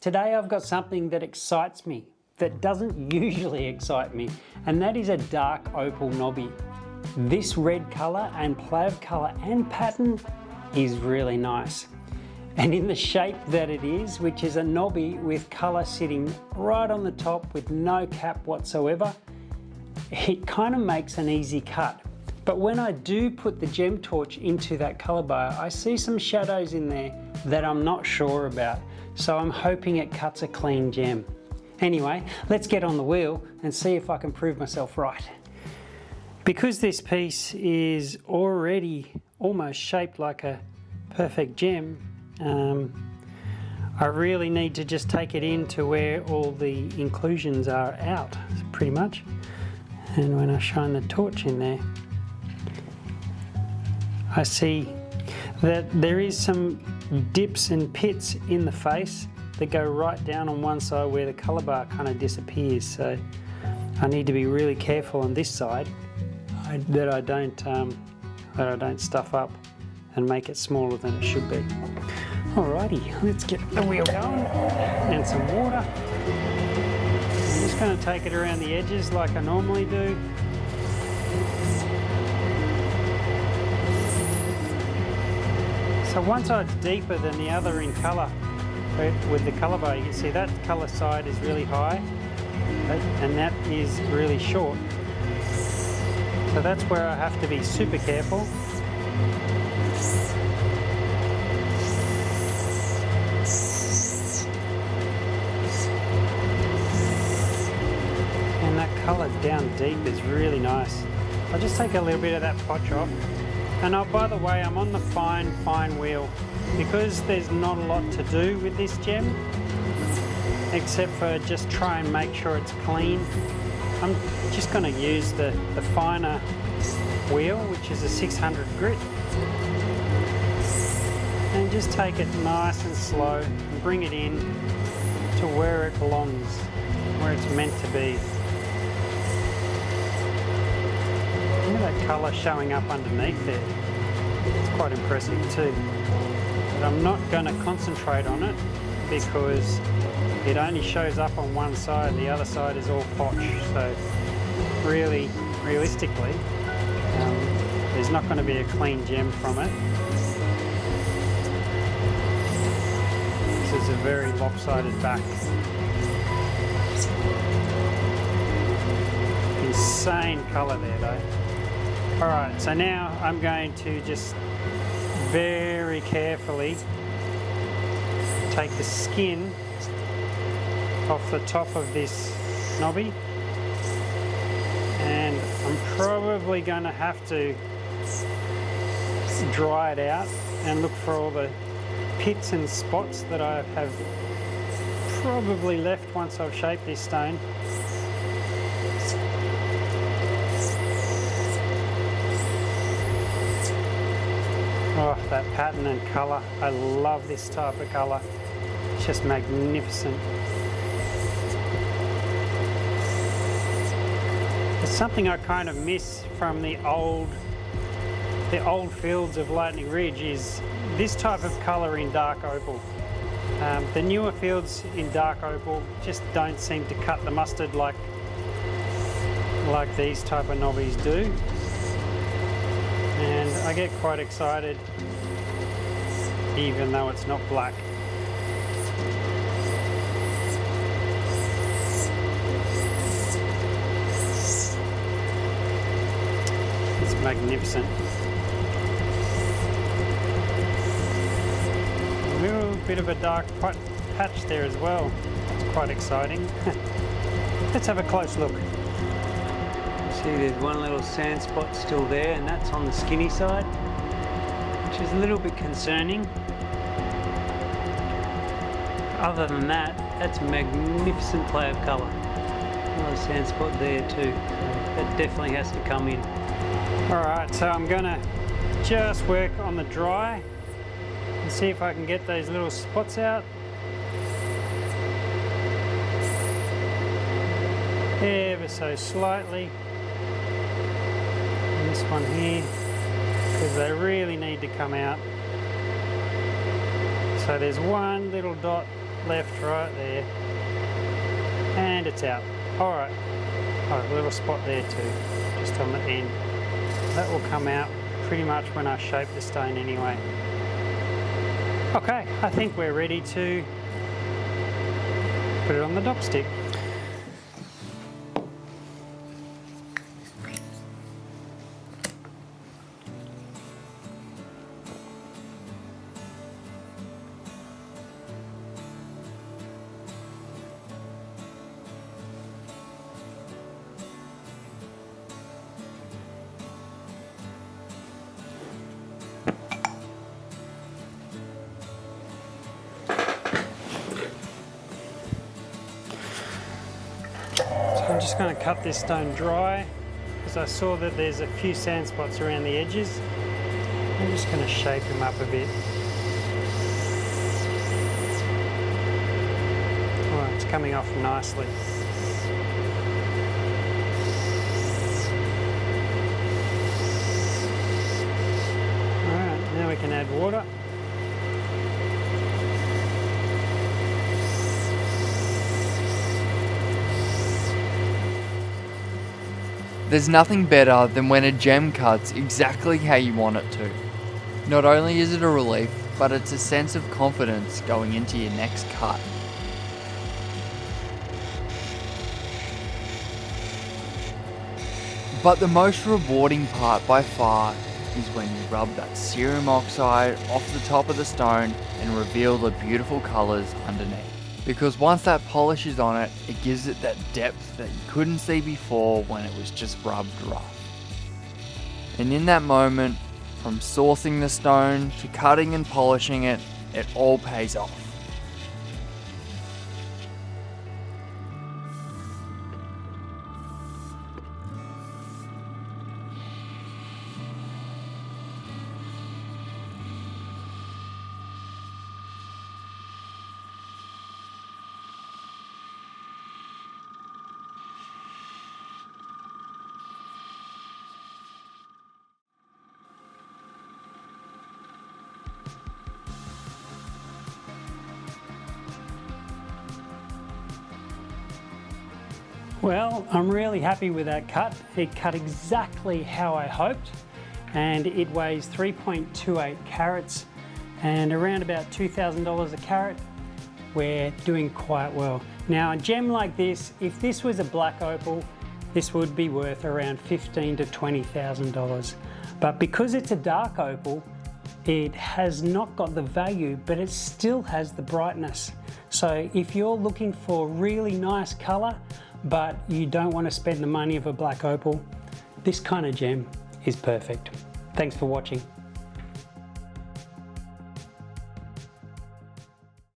Today I've got something that excites me, that doesn't usually excite me, and that is a dark opal knobby. This red colour and plaid colour and pattern is really nice. And in the shape that it is, which is a knobby with colour sitting right on the top with no cap whatsoever, it kind of makes an easy cut. But when I do put the gem torch into that colour bar, I see some shadows in there that I'm not sure about. So I'm hoping it cuts a clean gem. Anyway, let's get on the wheel and see if I can prove myself right. Because this piece is already almost shaped like a perfect gem, I really need to just take it in to where all the inclusions are out, pretty much. And when I shine the torch in there, I see that there is some dips and pits in the face that go right down on one side where the colour bar kind of disappears. So I need to be really careful on this side that I don't stuff up and make it smaller than it should be. Alrighty, let's get the wheel going and some water. I'm just going to take it around the edges like I normally do. So one side's deeper than the other in colour. With the colour bar, you can see that colour side is really high and that is really short. So that's where I have to be super careful. And that colour down deep is really nice. I'll just take a little bit of that potch off. And by the way, I'm on the fine wheel because there's not a lot to do with this gem except for just try and make sure it's clean. I'm just going to use the finer wheel, which is a 600 grit, and just take it nice and slow and bring it in to where it belongs, where it's meant to be. Look at that colour showing up underneath there. It's quite impressive too. But I'm not going to concentrate on it because it only shows up on one side. The other side is all potch. So really, realistically, there's not going to be a clean gem from it. This is a very lopsided back. Insane colour there though. Alright, so now I'm going to just very carefully take the skin off the top of this knobby, and I'm probably going to have to dry it out and look for all the pits and spots that I have probably left once I've shaped this stone. Oh, that pattern and colour. I love this type of colour. It's just magnificent. It's something I kind of miss from the old fields of Lightning Ridge is this type of colour in dark opal. The newer fields in dark opal just don't seem to cut the mustard like these type of knobbies do. And I get quite excited even though it's not black. It's magnificent. A little bit of a dark patch there as well. It's quite exciting. Let's have a close look. See, there's one little sand spot still there, and that's on the skinny side, which is a little bit concerning. Other than that, that's a magnificent play of colour. Another sand spot there too. That definitely has to come in. Alright, so I'm going to just work on the dry and see if I can get those little spots out. Ever so slightly. And this one here, because they really need to come out. So there's one little dot left, right there. And it's out. All right. Oh, a little spot there too, just on the end. That will come out pretty much when I shape the stone anyway. Okay, I think we're ready to put it on the dopstick. I'm just going to cut this stone dry because I saw that there's a few sand spots around the edges. I'm just going to shape him up a bit. Oh, it's coming off nicely. Alright, now we can add water. There's nothing better than when a gem cuts exactly how you want it to. Not only is it a relief, but it's a sense of confidence going into your next cut. But the most rewarding part by far is when you rub that cerium oxide off the top of the stone and reveal the beautiful colours underneath. Because once that polish is on it, it gives it that depth that you couldn't see before when it was just rubbed rough. And in that moment, from sourcing the stone to cutting and polishing it, it all pays off. Well, I'm really happy with that cut. It cut exactly how I hoped, and it weighs 3.28 carats and around about $2,000 a carat. We're doing quite well. Now, a gem like this, if this was a black opal, this would be worth around $15,000 to $20,000. But because it's a dark opal, it has not got the value, but it still has the brightness. So if you're looking for really nice color, but you don't want to spend the money of a black opal, this kind of gem is perfect. Thanks for watching.